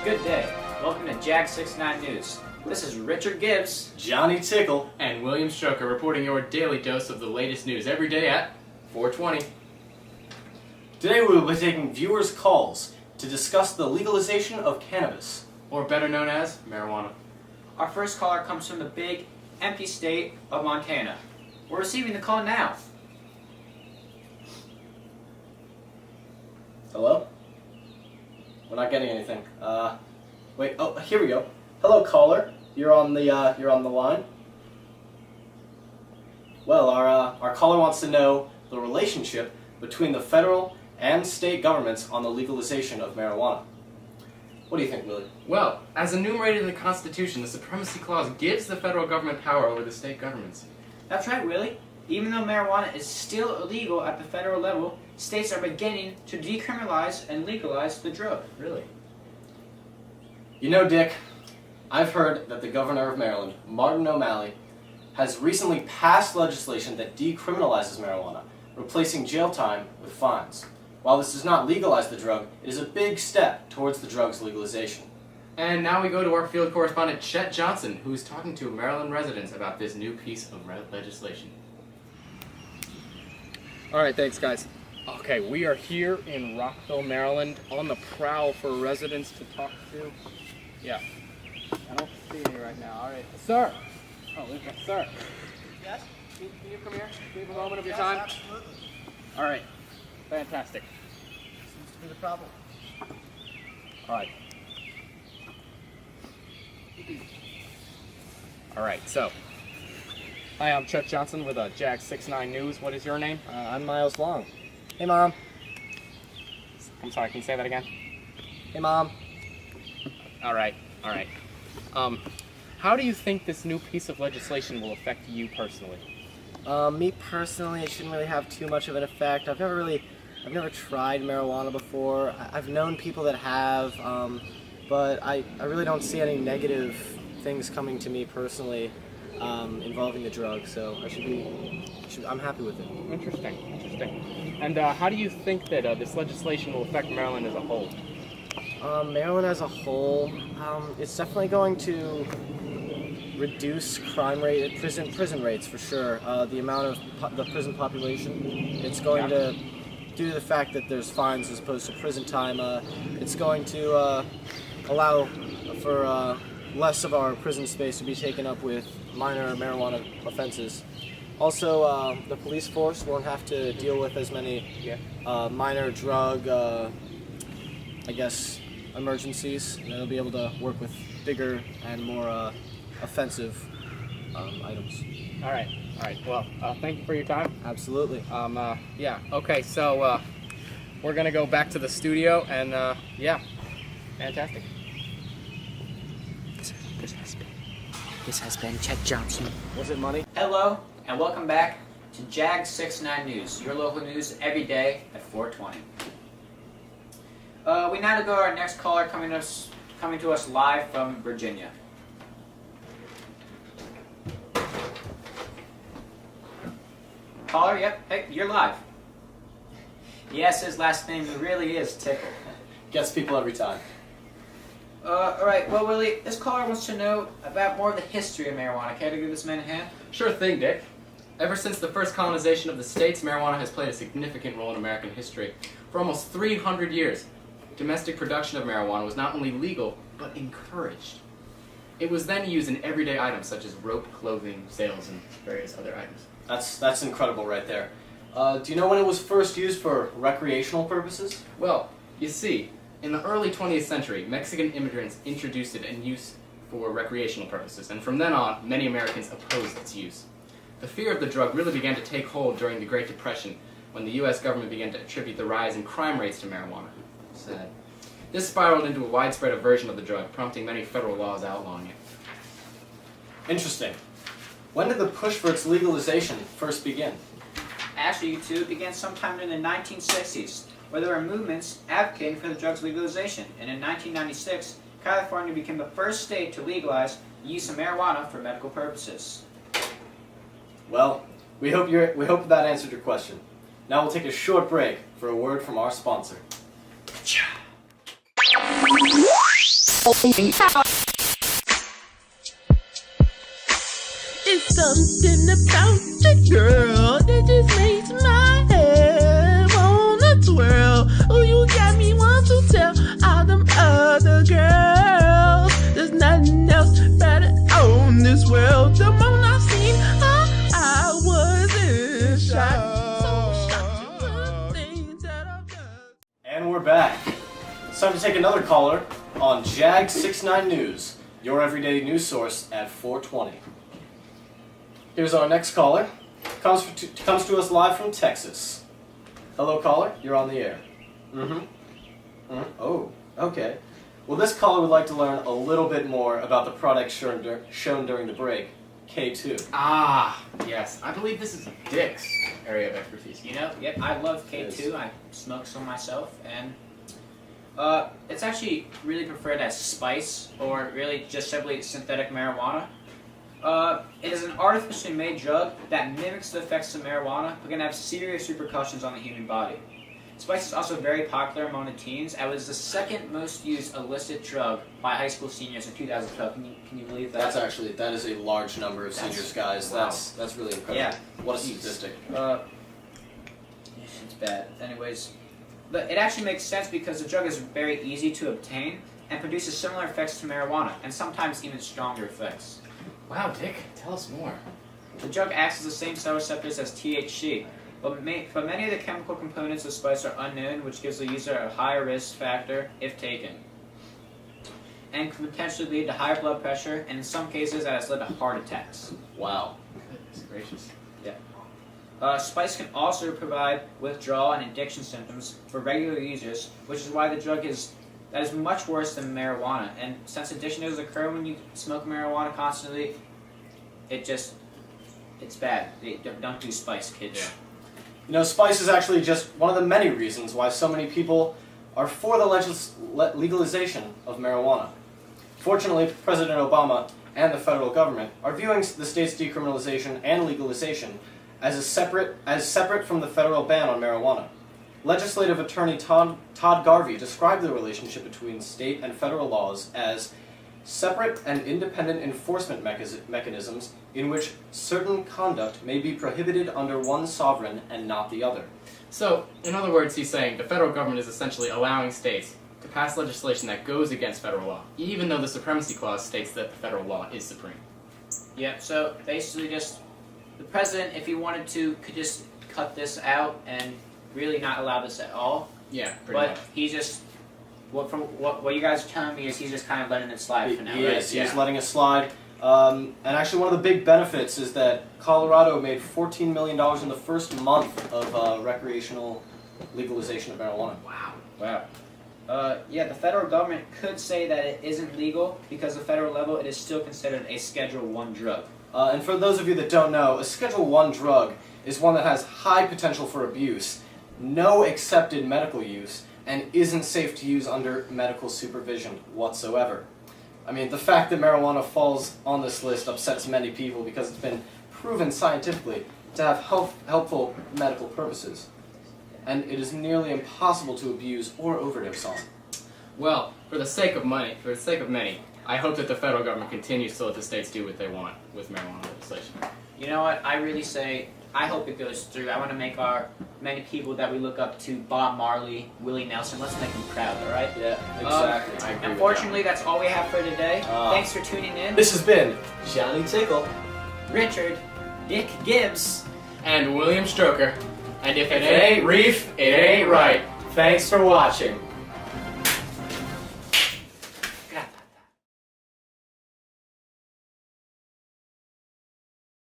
Good day. Welcome to Jag 69 News. This is Richard Gibbs, Johnny Tickle, and William Stroker reporting your daily dose of the latest news every day at 4:20. Today we will be taking viewers' calls to discuss the legalization of cannabis. Or better known as marijuana. Our first caller comes from the big, empty state of Montana. We're receiving the call now. Hello? We're not getting anything. Wait. Oh, here we go. Hello, caller. You're on the line. Well, our caller wants to know the relationship between the federal and state governments on the legalization of marijuana. What do you think, Willie? Well, as enumerated in the Constitution, the Supremacy Clause gives the federal government power over the state governments. That's right, Willie. Even though marijuana is still illegal at the federal level, states are beginning to decriminalize and legalize the drug. Really? You know, Dick, I've heard that the governor of Maryland, Martin O'Malley, has recently passed legislation that decriminalizes marijuana, replacing jail time with fines. While this does not legalize the drug, it is a big step towards the drug's legalization. And now we go to our field correspondent, Chet Johnson, who is talking to Maryland residents about this new piece of legislation. All right, thanks, guys. Okay, we are here in Rockville, Maryland, on the prowl for residents to talk to. Yeah, I don't see any right now. All right, sir. Oh, yes, sir. Yes? Can you come here? Leave a moment of your time. Absolutely. All right, fantastic. Seems to be the problem. All right. All right, so. Hi, I'm Chet Johnson with Jag 69 News. What is your name? I'm Miles Long. Hey, Mom. I'm sorry, can you say that again? Hey, Mom. All right. How do you think this new piece of legislation will affect you personally? Me personally, it shouldn't really have too much of an effect. I've never tried marijuana before. I've known people that have, but I really don't see any negative things coming to me personally involving the drug. So I'm happy with it. Interesting. And how do you think that this legislation will affect Maryland as a whole? Maryland as a whole, it's definitely going to reduce crime rate, prison rates for sure. The amount of the prison population, it's going to, due to the fact that there's fines as opposed to prison time, it's going to allow for less of our prison space to be taken up with minor marijuana offenses. Also, the police force won't have to deal with as many minor drug, emergencies. And they'll be able to work with bigger and more offensive items. All right. Well, thank you for your time. Absolutely. Okay, so we're gonna go back to the studio, and fantastic. This has been Chet Johnson. Was it money? Hello, and welcome back to Jag 69 News, your local news every day at 4:20. We now go to our next caller coming to us live from Virginia. Caller, yep, hey, you're live. Yes, his last name really is Tickle. Gets people every time. Alright, well, Willie, this caller wants to know about more of the history of marijuana. Care to give this man a hand? Sure thing, Dick. Ever since the first colonization of the states, marijuana has played a significant role in American history. For almost 300 years, domestic production of marijuana was not only legal, but encouraged. It was then used in everyday items such as rope, clothing, sails, and various other items. That's incredible right there. Do you know when it was first used for recreational purposes? Well, you see, in the early 20th century, Mexican immigrants introduced it in use for recreational purposes, and from then on, many Americans opposed its use. The fear of the drug really began to take hold during the Great Depression, when the U.S. government began to attribute the rise in crime rates to marijuana. Sad. This spiraled into a widespread aversion of the drug, prompting many federal laws outlawing it. Interesting. When did the push for its legalization first begin? Actually, you two, it began sometime in the 1960s, where there were movements advocating for the drug's legalization, and in 1996, California became the first state to legalize the use of marijuana for medical purposes. Well, we hope that answered your question. Now we'll take a short break for a word from our sponsor. It's something about the girl that just makes my head wanna twirl. Oh, you got me want to tell all them other girls there's nothing else better on this world. The moment I seen her, I was in shock. So shocked to the things that I've done. And we're back. It's time to take another caller on JAG 69 News, your everyday news source at 420. Here's our next caller. Comes to us live from Texas. Hello, caller. You're on the air. Oh, okay. Well, this caller would like to learn a little bit more about the product shown during the break, K2. Ah, yes. I believe this is Dick's area of expertise. You know, yep, I love K2. I smoke some myself, and it's actually really preferred as spice, or really just simply synthetic marijuana. It is an artificially made drug that mimics the effects of marijuana, but can have serious repercussions on the human body. Spice is also very popular among the teens, and was the second most used illicit drug by high school seniors in 2012. Can you believe that? That is a large number of seniors, guys. Wow. That's really incredible. Yeah. What a statistic. It's bad. Anyways, but it actually makes sense because the drug is very easy to obtain and produces similar effects to marijuana, and sometimes even stronger effects. Wow, Dick, tell us more. The drug acts as the same cell receptors as THC, but many of the chemical components of spice are unknown, which gives the user a higher risk factor if taken, and can potentially lead to higher blood pressure, and in some cases that has led to heart attacks. Wow. Goodness gracious. Spice can also provide withdrawal and addiction symptoms for regular users, which is why the drug is much worse than marijuana. And since addiction does occur when you smoke marijuana constantly, it's bad. Don't do spice, kids. Yeah. You know, spice is actually just one of the many reasons why so many people are for the legalization of marijuana. Fortunately, President Obama and the federal government are viewing the state's decriminalization and legalization as separate from the federal ban on marijuana. Legislative attorney Todd Garvey described the relationship between state and federal laws as separate and independent enforcement mechanisms in which certain conduct may be prohibited under one sovereign and not the other. So, in other words, he's saying the federal government is essentially allowing states to pass legislation that goes against federal law, even though the Supremacy Clause states that the federal law is supreme. Yeah, so basically just the president, if he wanted to, could just cut this out and really not allow this at all. Yeah, pretty much. But he just, what you guys are telling me is he's just kind of letting it slide for now, He right? is. He's letting it slide. And actually one of the big benefits is that Colorado made $14 million in the first month of recreational legalization of marijuana. Wow. Yeah, the federal government could say that it isn't legal because at the federal level it is still considered a Schedule I drug. And for those of you that don't know, a Schedule I drug is one that has high potential for abuse, no accepted medical use, and isn't safe to use under medical supervision whatsoever. I mean, the fact that marijuana falls on this list upsets many people because it's been proven scientifically to have helpful medical purposes, and it is nearly impossible to abuse or overdose on. Well, for the sake of many, I hope that the federal government continues to let the states do what they want with marijuana legislation. You know what? I really say, I hope it goes through. I want to make our many people that we look up to, Bob Marley, Willie Nelson, let's make them proud, alright? Yeah, exactly. I agree Unfortunately, that's all we have for today. Thanks for tuning in. This has been Johnny Tickle. Richard, Dick Gibbs, And William Stroker. And if it ain't reef, it ain't right. Thanks for watching.